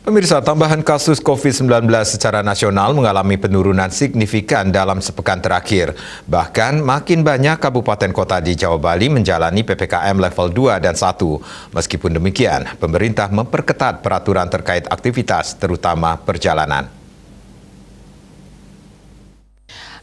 Pemirsa, tambahan kasus COVID-19 secara nasional mengalami penurunan signifikan dalam sepekan terakhir. Bahkan makin banyak kabupaten kota di Jawa Bali menjalani PPKM level 2 dan 1. Meskipun demikian, pemerintah memperketat peraturan terkait aktivitas, terutama perjalanan.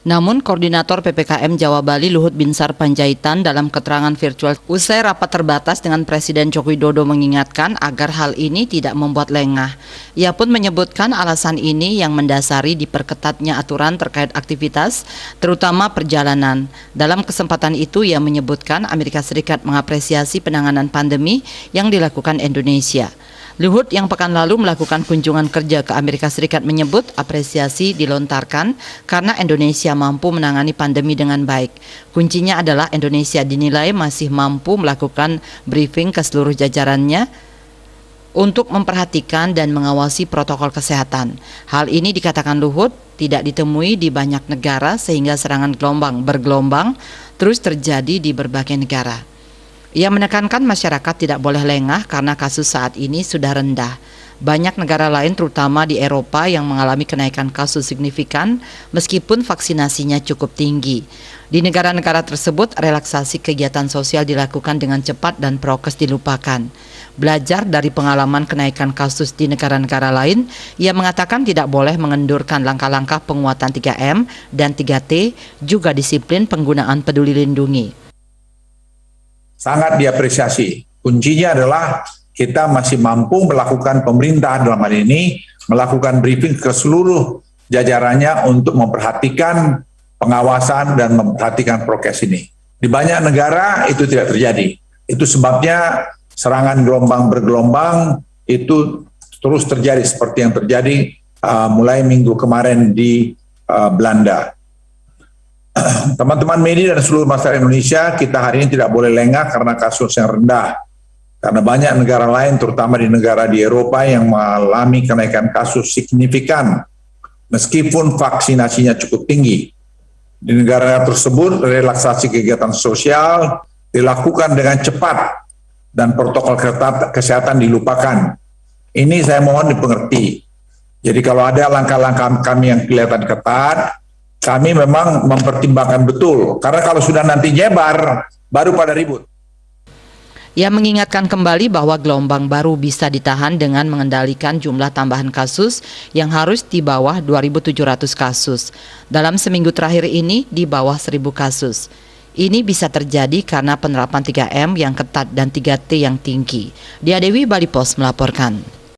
Namun, Koordinator PPKM Jawa Bali Luhut Binsar Panjaitan dalam keterangan virtual usai rapat terbatas dengan Presiden Joko Widodo mengingatkan agar hal ini tidak membuat lengah. Ia pun menyebutkan alasan ini yang mendasari diperketatnya aturan terkait aktivitas, terutama perjalanan. Dalam kesempatan itu, ia menyebutkan Amerika Serikat mengapresiasi penanganan pandemi yang dilakukan Indonesia. Luhut yang pekan lalu melakukan kunjungan kerja ke Amerika Serikat menyebut apresiasi dilontarkan karena Indonesia mampu menangani pandemi dengan baik. Kuncinya adalah Indonesia dinilai masih mampu melakukan briefing ke seluruh jajarannya untuk memperhatikan dan mengawasi protokol kesehatan. Hal ini dikatakan Luhut tidak ditemui di banyak negara sehingga serangan gelombang bergelombang terus terjadi di berbagai negara. Ia menekankan masyarakat tidak boleh lengah karena kasus saat ini sudah rendah. Banyak negara lain terutama di Eropa yang mengalami kenaikan kasus signifikan meskipun vaksinasinya cukup tinggi. Di negara-negara tersebut relaksasi kegiatan sosial dilakukan dengan cepat dan prokes dilupakan. Belajar dari pengalaman kenaikan kasus di negara-negara lain, ia mengatakan tidak boleh mengendurkan langkah-langkah penguatan 3M dan 3T, juga disiplin penggunaan peduli lindungi. Sangat diapresiasi. Kuncinya adalah kita masih mampu melakukan pemerintah dalam hal ini, melakukan briefing ke seluruh jajarannya untuk memperhatikan pengawasan dan memperhatikan prokes ini. Di banyak negara itu tidak terjadi. Itu sebabnya serangan gelombang bergelombang itu terus terjadi seperti yang terjadi mulai minggu kemarin di Belanda. Teman-teman media dan seluruh masyarakat Indonesia, kita hari ini tidak boleh lengah karena kasus yang rendah. Karena banyak negara lain, terutama di negara di Eropa yang mengalami kenaikan kasus signifikan, meskipun vaksinasinya cukup tinggi. Di negara tersebut, relaksasi kegiatan sosial dilakukan dengan cepat dan protokol kesehatan dilupakan. Ini saya mohon dipengerti. Jadi kalau ada langkah-langkah kami yang kelihatan ketat, kami memang mempertimbangkan betul, karena kalau sudah nanti nyebar, baru pada ribut. Ia mengingatkan kembali bahwa gelombang baru bisa ditahan dengan mengendalikan jumlah tambahan kasus yang harus di bawah 2.700 kasus. Dalam seminggu terakhir ini di bawah 1.000 kasus. Ini bisa terjadi karena penerapan 3M yang ketat dan 3T yang tinggi. Dia Dewi, Bali Pos melaporkan.